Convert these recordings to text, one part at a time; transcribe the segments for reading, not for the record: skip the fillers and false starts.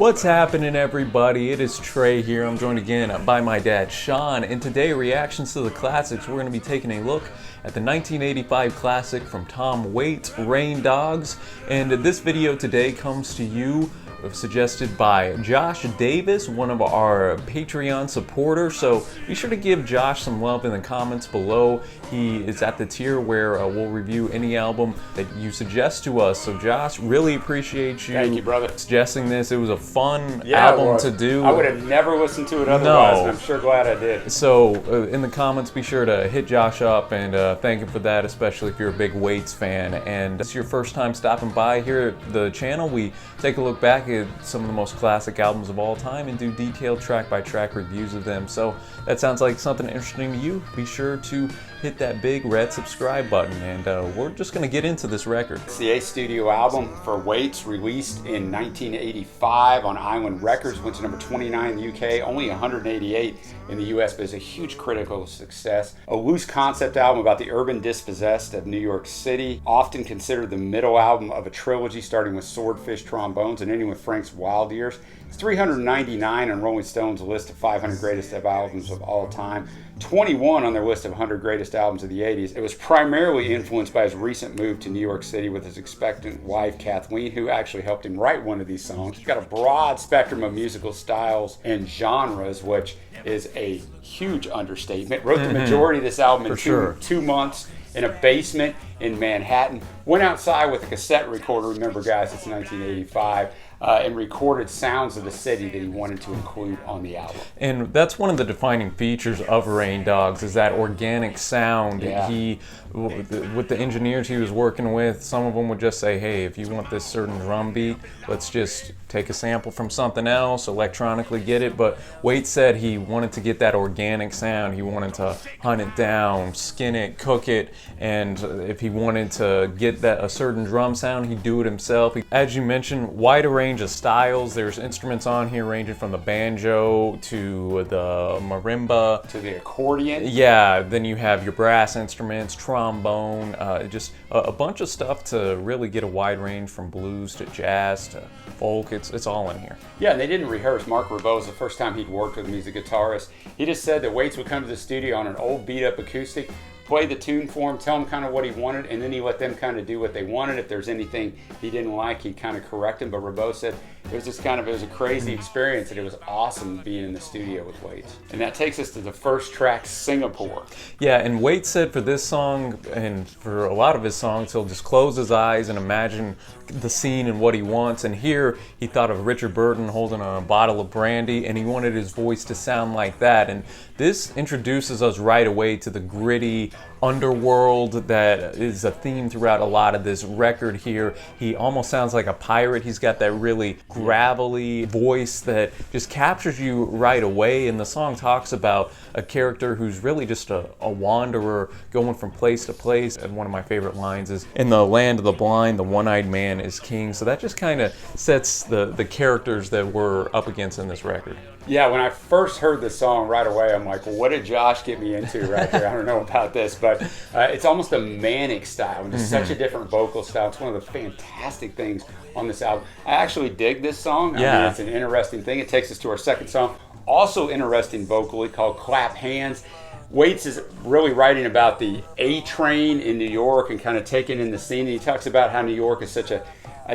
What's happening, everybody? It is Trey here. I'm joined again by my dad, Sean, and today, reactions to the classics. We're going to be taking a look at the 1985 classic from Tom Waits, Rain Dogs. And this video today comes to you suggested by Josh Davis, one of our Patreon supporters. So be sure to give Josh some love in the comments below. He is at the tier where we'll review any album that you suggest to us. So Josh, really appreciate you. Thank you, brother. Suggesting this. It was a fun album to do. I would have never listened to it otherwise, and I'm sure glad I did. So in the comments, be sure to hit Josh up and thank him for that, especially if you're a big Waits fan. And if it's your first time stopping by here at the channel, we take a look back at some of the most classic albums of all time and do detailed track-by-track reviews of them. So that sounds like something interesting to you. Be sure to hit that big red subscribe button, and we're just going to get into this record. It's the 8th studio album for Waits, released in 1985 on Island Records. Went to number 29 in the UK, only 188 in the US, but it's a huge critical success. A loose concept album about the urban dispossessed of New York City, often considered the middle album of a trilogy starting with Swordfishtrombones and ending with Frank's Wild Years. It's 399 on Rolling Stone's list of 500 greatest albums of all time, 21 on their list of 100 greatest albums of the 80s. It was primarily influenced by his recent move to New York City with his expectant wife, Kathleen, who actually helped him write one of these songs. He's got a broad spectrum of musical styles and genres, which is a huge understatement. Wrote the majority of this album in two months in a basement in Manhattan. Went outside with a cassette recorder, remember guys, it's 1985, and recorded sounds of the city that he wanted to include on the album. And that's one of the defining features of Rain Dogs, is that organic sound. Yeah. He, with the engineers he was working with, some of them would just say, hey, if you want this certain drum beat, let's just take a sample from something else, electronically get it. But Waits said he wanted to get that organic sound. He wanted to hunt it down, skin it, cook it, and if he wanted to get that a certain drum sound, he'd do it himself. As you mentioned, wide range of styles. There's instruments on here ranging from the banjo to the marimba to the accordion. Yeah, then you have your brass instruments, trombone, just a bunch of stuff to really get a wide range from blues to jazz to folk. It's all in here. Yeah, and they didn't rehearse. Mark Ribot was the first time he'd worked with him. He's a guitarist. He just said that Waits would come to the studio on an old beat-up acoustic, play the tune for him, tell him kind of what he wanted, and then he let them kind of do what they wanted. If there's anything he didn't like, he'd kind of correct him. But Ribot said it was just it was a crazy experience, and it was awesome being in the studio with Waits. And that takes us to the first track, Singapore. Yeah, and Waits said for this song, and for a lot of his songs, he'll just close his eyes and imagine the scene and what he wants. And here he thought of Richard Burton holding a bottle of brandy, and he wanted his voice to sound like that. And this introduces us right away to the gritty underworld that is a theme throughout a lot of this record here. He almost sounds like a pirate. He's got that really gravelly voice that just captures you right away. And the song talks about a character who's really just a wanderer going from place to place. And one of my favorite lines is, in the land of the blind, the one-eyed man is king. So that just kind of sets the characters that we're up against in this record. Yeah, when I first heard this song right away, I'm like, well, what did Josh get me into right here? I don't know about this, but it's almost a manic style, and just such a different vocal style. It's one of the fantastic things on this album. I actually dig this song. I mean, it's an interesting thing. It takes us to our second song, also interesting vocally, called Clap Hands. Waits is really writing about the A train in New York and kind of taking in the scene. And he talks about how New York is such a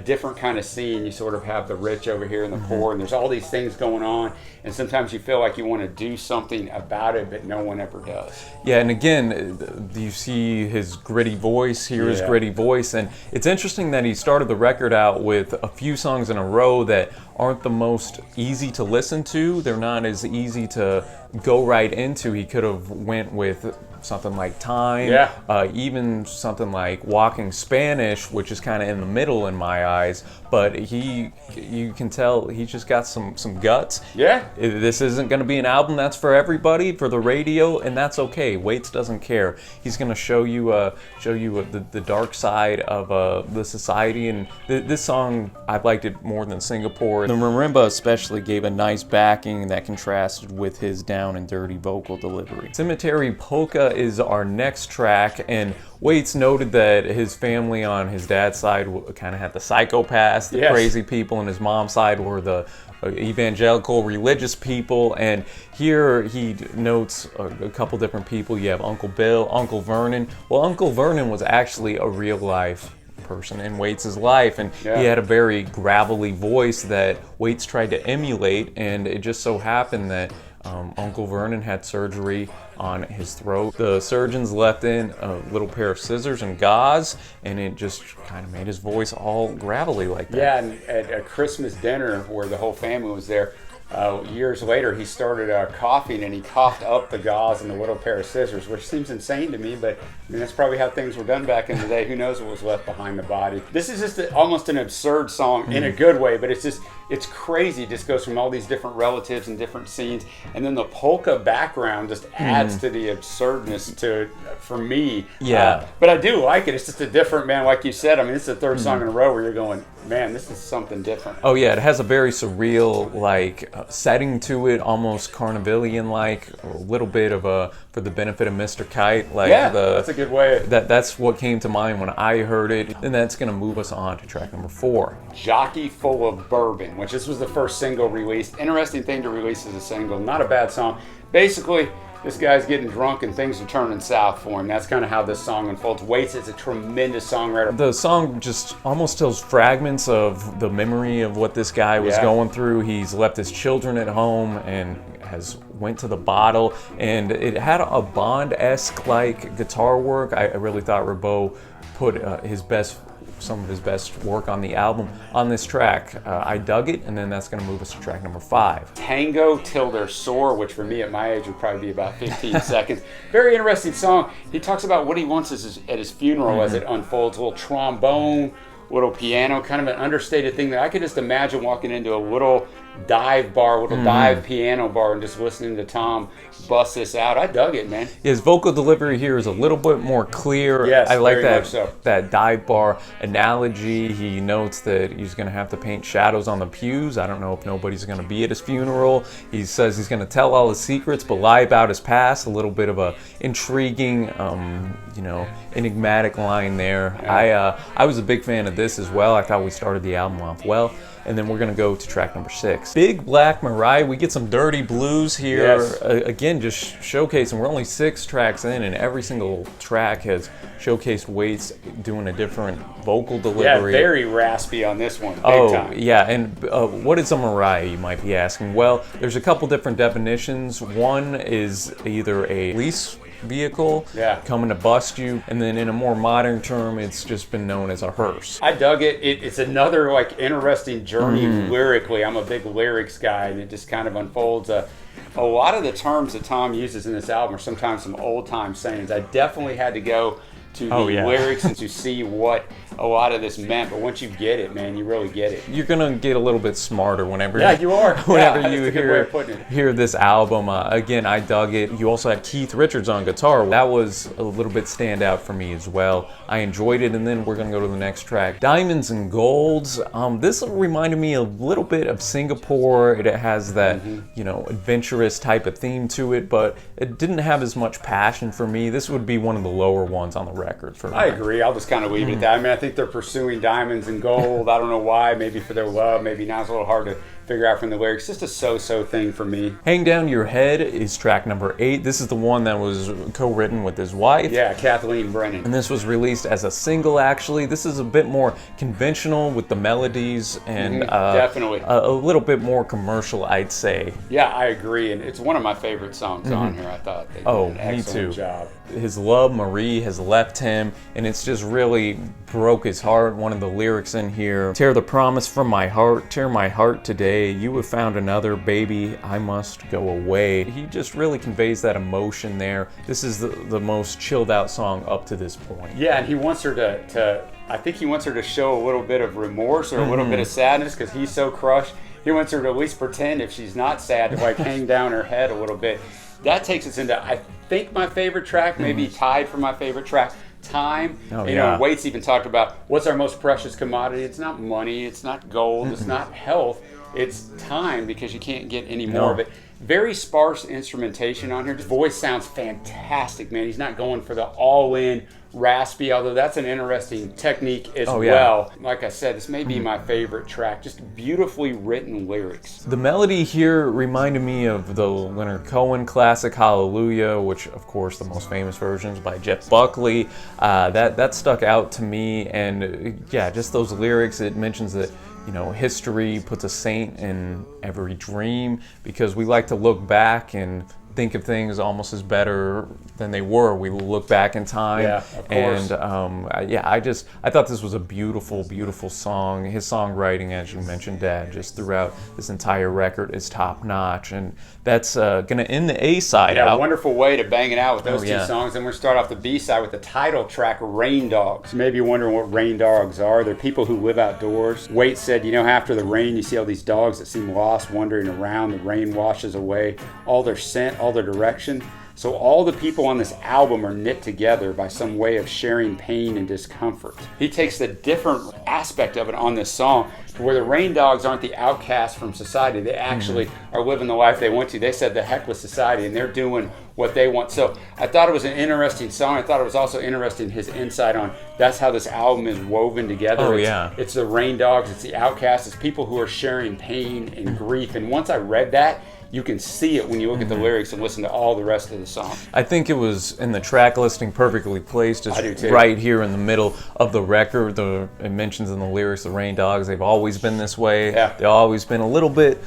different kind of scene. You sort of have the rich over here and the poor, and there's all these things going on, and sometimes you feel like you want to do something about it, but no one ever does. Yeah, and again, you see his gritty voice, hear his gritty voice, and it's interesting that he started the record out with a few songs in a row that aren't the most easy to listen to. They're not as easy to go right into. He could have went with something like Time, even something like Walking Spanish, which is kind of in the middle in my eyes, but you can tell he's just got some guts. Yeah. This isn't going to be an album that's for everybody, for the radio, and that's okay. Waits doesn't care. He's going to show you the dark side of the society, and this song, I liked it more than Singapore. The marimba especially gave a nice backing that contrasted with his down and dirty vocal delivery. CEMETARY Polka is our next track, and Waits noted that his family on his dad's side kind of had the psychopaths, the crazy people, and his mom's side were the evangelical religious people. And here he notes a couple different people. You have Uncle Bill, Uncle Vernon. Well, Uncle Vernon was actually a real life person in Waits' life, and he had a very gravelly voice that Waits tried to emulate, and it just so happened that Uncle Vernon had surgery on his throat. The surgeons left in a little pair of scissors and gauze, and it just kind of made his voice all gravelly like that. Yeah, and at a Christmas dinner where the whole family was there, years later, he started coughing, and he coughed up the gauze and the little pair of scissors, which seems insane to me, but I mean, that's probably how things were done back in the day. Who knows what was left behind the body. This is just almost an absurd song in a good way, but it's crazy. It just goes from all these different relatives and different scenes, and then the polka background just adds to the absurdness to it for me. Yeah. But I do like it. It's just a different, man, like you said, I mean, it's the third song in a row where you're going, man, this is something different. Oh yeah, it has a very surreal setting to it, almost Carnivalian like, a little bit of a for the benefit of Mr. Kite. That's a good way. That's what came to mind when I heard it. And that's gonna move us on to track number 4. Jockey Full of Bourbon, which this was the first single released. Interesting thing to release as a single. Not a bad song. Basically, this guy's getting drunk and things are turning south for him. That's kind of how this song unfolds. Waits is a tremendous songwriter. The song just almost tells fragments of the memory of what this guy was going through. He's left his children at home and has went to the bottle, and it had a Bond-esque like guitar work. I really thought Rimbaud put some of his best work on the album on this track. I dug it, and then that's going to move us to track number 5. Tango Till They're Sore, which for me at my age would probably be about 15 seconds. Very interesting song. He talks about what he wants at his funeral as it unfolds. A little trombone, little piano, kind of an understated thing that I could just imagine walking into a little dive bar, dive piano bar, and just listening to Tom bust this out. I dug it, man. His vocal delivery here is a little bit more clear. Yes, I like very much so. that dive bar analogy. He notes that he's going to have to paint shadows on the pews. I don't know if nobody's going to be at his funeral. He says he's going to tell all his secrets but lie about his past. A little bit of a intriguing, enigmatic line there. Yeah. I was a big fan of this as well. I thought we started the album off well. And then we're going to go to track number 6. Big Black Mariah. We get some dirty blues here. Yes. Again, just showcasing. We're only 6 tracks in, and every single track has showcased Waits doing a different vocal delivery. Yeah, very raspy on this one. Big time. Yeah. And what is a Mariah, you might be asking? Well, there's a couple different definitions. One is either a police vehicle coming to bust you, and then in a more modern term, it's just been known as a hearse. I dug it. It's another interesting journey lyrically. I'm a big lyrics guy, and it just kind of unfolds. A lot of the terms that Tom uses in this album are sometimes some old time sayings. I definitely had to go to the lyrics and to see what a lot of this meant, but once you get it, man, you really get it. You're gonna get a little bit smarter whenever you are. Whenever you hear this album. Again, I dug it. You also had Keith Richards on guitar. That was a little bit standout for me as well. I enjoyed it, and then we're gonna go to the next track, Diamonds and Golds. This reminded me a little bit of Singapore. It has that adventurous type of theme to it, but it didn't have as much passion for me. This would be one of the lower ones on the record for me. I agree. I'll just kind of leave it at that. I mean, I think they're pursuing diamonds and gold. I don't know why. Maybe for their love. Maybe now it's a little hard to figure out from the lyrics. Just a so-so thing for me. Hang Down Your Head is track number 8. This is the one that was co-written with his wife. Yeah, Kathleen Brennan. And this was released as a single, actually. This is a bit more conventional with the melodies and definitely a little bit more commercial, I'd say. Yeah, I agree. And it's one of my favorite songs on here. I thought they did an excellent job. His love, Marie, has left him, and it's just really broke his heart. One of the lyrics in here, tear the promise from my heart, tear my heart today. You have found another, baby, I must go away. He just really conveys that emotion there. This is the most chilled out song up to this point. Yeah, and he wants her to I think he wants her to show a little bit of remorse or a little bit of sadness because he's so crushed. He wants her to at least pretend, if she's not sad, to hang down her head a little bit. That takes us into, I think, my favorite track, maybe tied for my favorite track, Time. Waits even talked about what's our most precious commodity. It's not money, it's not gold, it's not health, it's time, because you can't get any more of it. Very sparse instrumentation on here. His voice sounds fantastic, man. He's not going for the all-in raspy, although that's an interesting technique as yeah. well. Like I said, this may be my favorite track. Just beautifully written lyrics. The melody here reminded me of the Leonard Cohen classic Hallelujah, which of course the most famous version is by Jeff Buckley. That stuck out to me, and yeah, just those lyrics. It mentions that, you know, history puts a saint in every dream, because we like to look back and think of things almost as better than they were. We look back in time. Yeah, of course. And yeah, I thought this was a beautiful, beautiful song. His songwriting, as you mentioned, Dad, just throughout this entire record is top notch, and that's gonna end the A side Yeah, out. wonderful way to bang it out with those two yeah. songs. Then we're gonna start off the B side with the title track, Rain Dogs. Maybe you're wondering what rain dogs are. They're people who live outdoors. Waite said, you know, after the rain, you see all these dogs that seem lost, wandering around. The rain washes away all their scent, all their direction. So all the people on this album are knit together by some way of sharing pain and discomfort. He takes the different aspect of it on this song, where the rain dogs aren't the outcasts from society. They actually are living the life they want to. They said the heck with society, and they're doing what they want. So I thought it was an interesting song. I thought it was also interesting his insight on that's how this album is woven together. Oh, it's, yeah. It's the rain dogs, it's the outcasts, it's people who are sharing pain and grief. And once I read that, you can see it when you look at the lyrics and listen to all the rest of the song. I think it was in the track listing perfectly placed, I do just too. right here in the middle of the record. It mentions in the lyrics the rain dogs. They've always been this way. Yeah. They've always been a little bit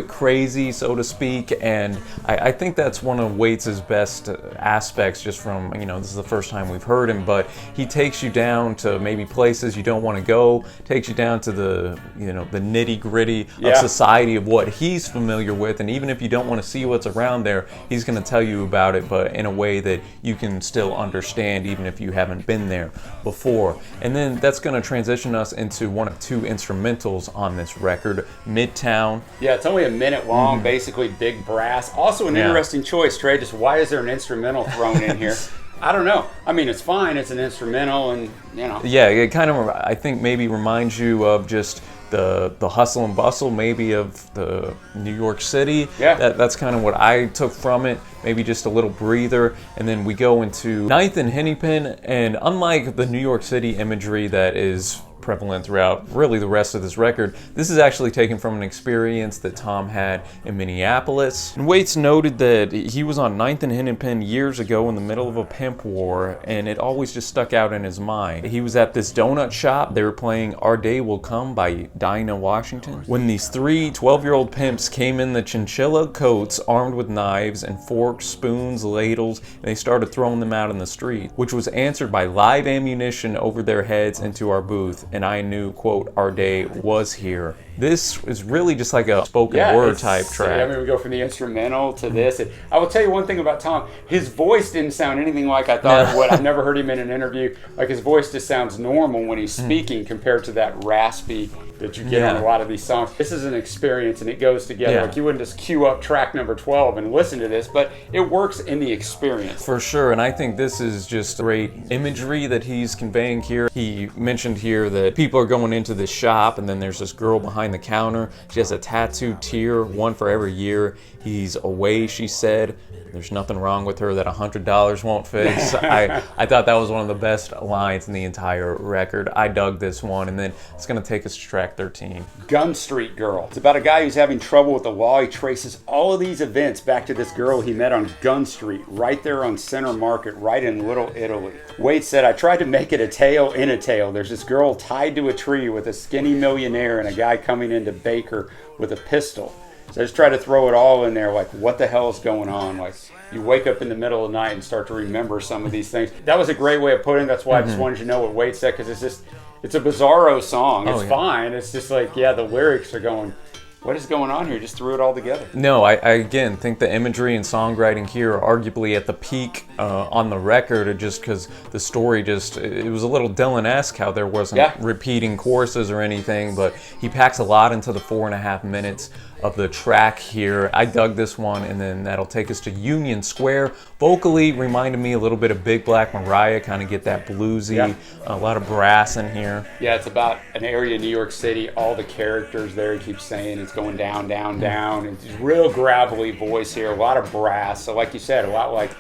crazy, so to speak. And I think that's one of Waits' best aspects. Just from, you know, this is the first time we've heard him, but he takes you down to maybe places you don't want to go. Takes you down to the, you know, the nitty gritty of society, of what he's familiar with, and even if you don't want to see what's around there, he's going to tell you about it, but in a way that you can still understand, even if you haven't been there before. And then that's going to transition us into one of two instrumentals on this record, MIDTOWN. Yeah, it's only a minute long, basically big brass. Also an interesting choice, Trey. Just why is there an instrumental thrown in here? I don't know. I mean, it's fine. It's an instrumental, and, you know. Yeah, it kind of, I think, maybe reminds you of just the hustle and bustle maybe of the New York City. Yeah. That's kind of what I took from it. Maybe just a little breather. And then we go into Ninth and Hennepin, and unlike the New York City imagery that is prevalent throughout really the rest of this record, this is actually taken from an experience that Tom had in Minneapolis. And Waits noted that he was on 9th and Hennepin years ago in the middle of a pimp war, and it always just stuck out in his mind. He was at this donut shop. They were playing Our Day Will Come by Dinah Washington, when these three 12-year-old pimps came in the chinchilla coats, armed with knives and forks, spoons, ladles, and they started throwing them out in the street, which was answered by live ammunition over their heads into our booth. And I knew, quote, our day was here. This is really just like a spoken word type track. I mean, we go from the instrumental to this. And I will tell you one thing about Tom. His voice didn't sound anything like I thought it would. I've never heard him in an interview. Like, his voice just sounds normal when he's speaking compared to that raspy that you get on a lot of these songs. This is an experience, and it goes together. Like, you wouldn't just cue up track number 12 and listen to this, but it works in the experience. For sure, and I think this is just great imagery that he's conveying here. He mentioned here that people are going into this shop, and then there's this girl behind the counter. She has a tattooed tear, one for every year he's away, she said. There's nothing wrong with her that $100 won't fix. I thought that was one of the best lines in the entire record. I dug this one, and then it's going to take us to track 13. Gun Street Girl. It's about a guy who's having trouble with the law. He traces all of these events back to this girl he met on Gun Street, right there on Center Market, right in Little Italy. Wade said, I tried to make it a tale in a tale. There's this girl tied to a tree with a skinny millionaire and a guy coming in to bake her with a pistol. So I just try to throw it all in there, like, what the hell is going on? Like, you wake up in the middle of the night and start to remember some of these things. That was a great way of putting it. That's why I just wanted you to know what Wade said, because it's a bizarro song. It's fine. It's just like, the lyrics are going, what is going on here? Just threw it all together. No, I again think the imagery and songwriting here are arguably at the peak on the record, just because the story it was a little Dylan-esque how there wasn't repeating choruses or anything, but he packs a lot into the 4.5 minutes of the track here. I dug this one, and then that'll take us to Union Square. Vocally reminded me a little bit of Big Black Mariah, kind of get that bluesy, a lot of brass in here. Yeah, it's about an area in New York City, all the characters there, he keeps saying. it's going down, down, down. It's real gravelly voice here, a lot of brass. So like you said, a lot like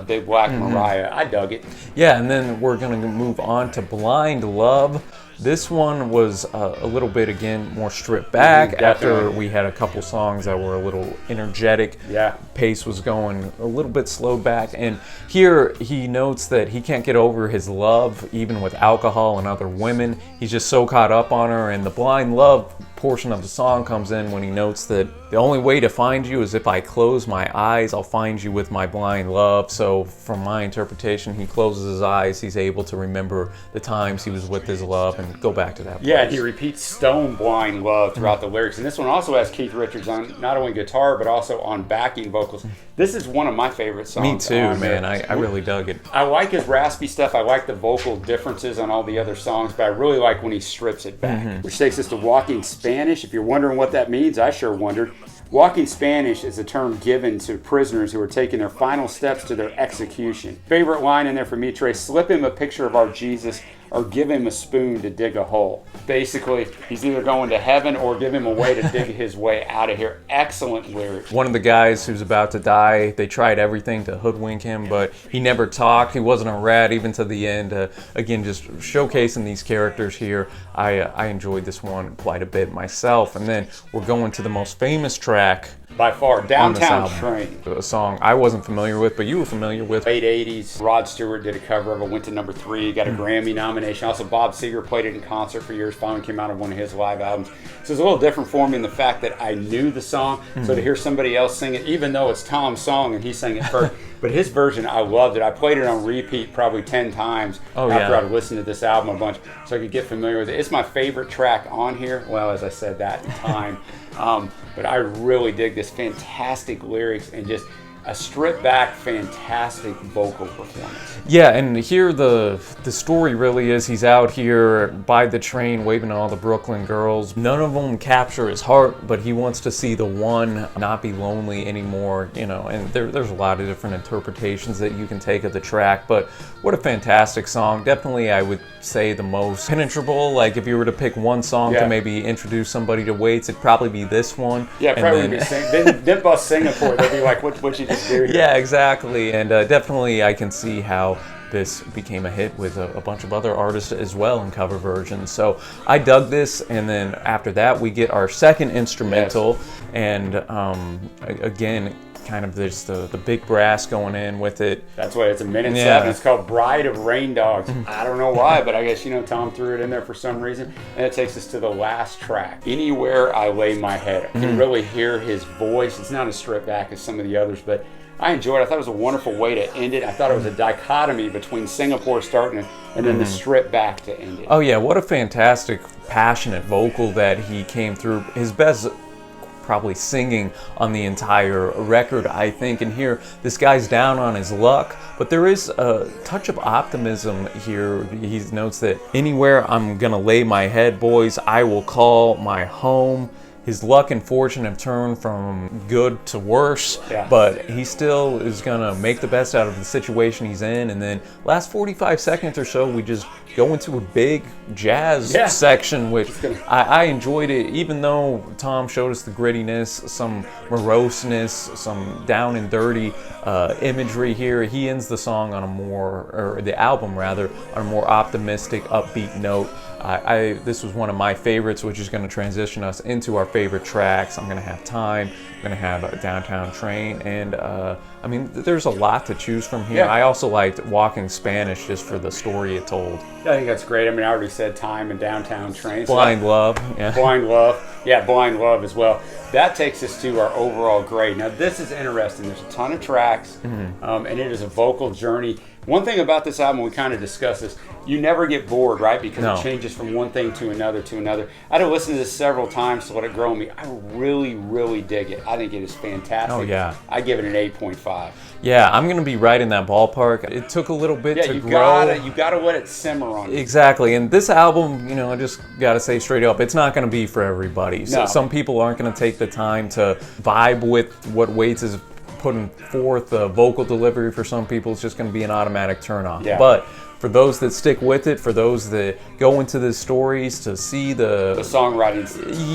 Big Black Mariah. I dug it. Yeah, and then we're going to move on to Blind Love. This one was a little bit, again, more stripped back after we had a couple songs that were a little energetic. Yeah. Pace was going a little bit slowed back. And here he notes that he can't get over his love, even with alcohol and other women. He's just so caught up on her. And the Blind Love portion of the song comes in when he notes that the only way to find you is if I close my eyes, I'll find you with my blind love. So from my interpretation, he closes his eyes, he's able to remember the times he was with his love and go back to that place. Yeah, and he repeats Stone Blind Love throughout the lyrics. And this one also has Keith Richards on not only guitar, but also on backing vocals. This is one of my favorite songs. Me too, man. I really dug it. I like his raspy stuff. I like the vocal differences on all the other songs, but I really like when he strips it back. Which takes us to Walking Spanish. If you're wondering what that means, I sure wondered. Walking Spanish is a term given to prisoners who are taking their final steps to their execution. Favorite line in there for me, Trey, slip him a picture of our Jesus or give him a spoon to dig a hole. Basically, he's either going to heaven or give him a way to dig his way out of here. Excellent lyrics. One of the guys who's about to die, they tried everything to hoodwink him, but he never talked. He wasn't a rat even to the end. Again, just showcasing these characters here. I enjoyed this one quite a bit myself. And then we're going to the most famous track by far, Downtown Train. A song I wasn't familiar with, but you were familiar with. Late 80s, Rod Stewart did a cover of it, went to number 3, got a Grammy nomination. Also, Bob Seger played it in concert for years, finally came out on one of his live albums. So it's a little different for me in the fact that I knew the song, so to hear somebody else sing it, even though it's Tom's song and he sang it first, but his version, I loved it. I played it on repeat probably 10 times after I'd listened to this album a bunch, so I could get familiar with it. It's my favorite track on here. Well, as I said that in time. But I really dig this fantastic lyrics and just a stripped back, fantastic vocal performance. Yeah, and here the story really is he's out here by the train waving to all the Brooklyn girls. None of them capture his heart, but he wants to see the one not be lonely anymore, you know, and there's a lot of different interpretations that you can take of the track, but what a fantastic song. Definitely, I would say the most penetrable. Like if you were to pick one song to maybe introduce somebody to weights, it'd probably be this one. Yeah, probably would be then bust Singapore. They'd be like, what you just do here? Yeah, exactly. And definitely I can see how this became a hit with a bunch of other artists as well in cover versions. So I dug this, and then after that we get our second instrumental, and again, kind of there's the big brass going in with it. That's why it's a minute 7. It's called Bride of Rain Dogs. I don't know why, but I guess, Tom threw it in there for some reason. And it takes us to the last track, Anywhere I Lay My Head. I can really hear his voice. It's not as stripped back as some of the others, but I enjoyed it. I thought it was a wonderful way to end it. I thought it was a dichotomy between Singapore starting and then the strip back to end it. Oh yeah, what a fantastic, passionate vocal that he came through. His best probably singing on the entire record, I think. And here, this guy's down on his luck, but there is a touch of optimism here. He notes that anywhere I'm gonna lay my head, boys, I will call my home. His luck and fortune have turned from good to worse, but he still is gonna make the best out of the situation he's in. And then last 45 seconds or so, we just go into a big jazz section, which I enjoyed it, even though Tom showed us the grittiness, some moroseness, some down and dirty imagery here. He ends the song on a more, or the album rather, on a more optimistic, upbeat note. This was one of my favorites, which is going to transition us into our favorite tracks. I'm going to have Time, I'm going to have a Downtown Train, and I mean, there's a lot to choose from here. I also liked Walking Spanish just for the story it told. I think that's great. I mean, I already said Time and Downtown Train. Blind Love. Blind Love. Yeah, Blind Love as well. That takes us to our overall grade. Now, this is interesting. There's a ton of tracks, and it is a vocal journey. One thing about this album, we kind of discussed this, you never get bored, right? Because it changes from one thing to another to another. I had to listen to this several times to let it grow on me. I really, really dig it. I think it is fantastic. Oh, yeah. I give it an 8.5. Yeah, I'm going to be right in that ballpark. It took a little bit to grow. You gotta let it simmer on you. Exactly. And this album, I just got to say straight up, it's not going to be for everybody. So some people aren't going to take the time to vibe with what Waits is putting forth. The vocal delivery for some people is just going to be an automatic turn on. But for those that stick with it, for those that go into the stories to see the songwriting.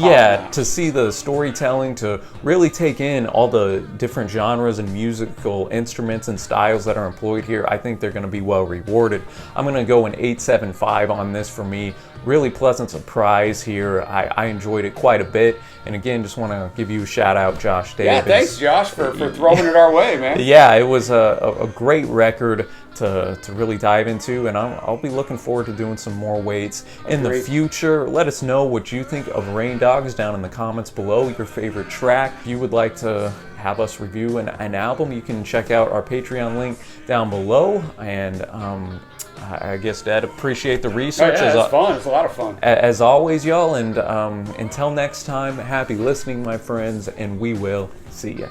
Yeah, to see the storytelling, to really take in all the different genres and musical instruments and styles that are employed here, I think they're going to be well rewarded. I'm going to go an 8.75 on this for me. Really pleasant surprise here. I enjoyed it quite a bit. And again, just want to give you a shout out, Josh Davis. Yeah, thanks, Josh, for throwing it our way, man. Yeah, it was a great record to really dive into, and I'll be looking forward to doing some more weights in the future. Let us know what you think of Rain Dogs down in the comments below, your favorite track. If you would like to have us review an album, you can check out our Patreon link down below. And I guess, Dad, appreciate the research. Oh, yeah, it's fun. It's a lot of fun. As always, y'all, and until next time, happy listening, my friends, and we will see ya.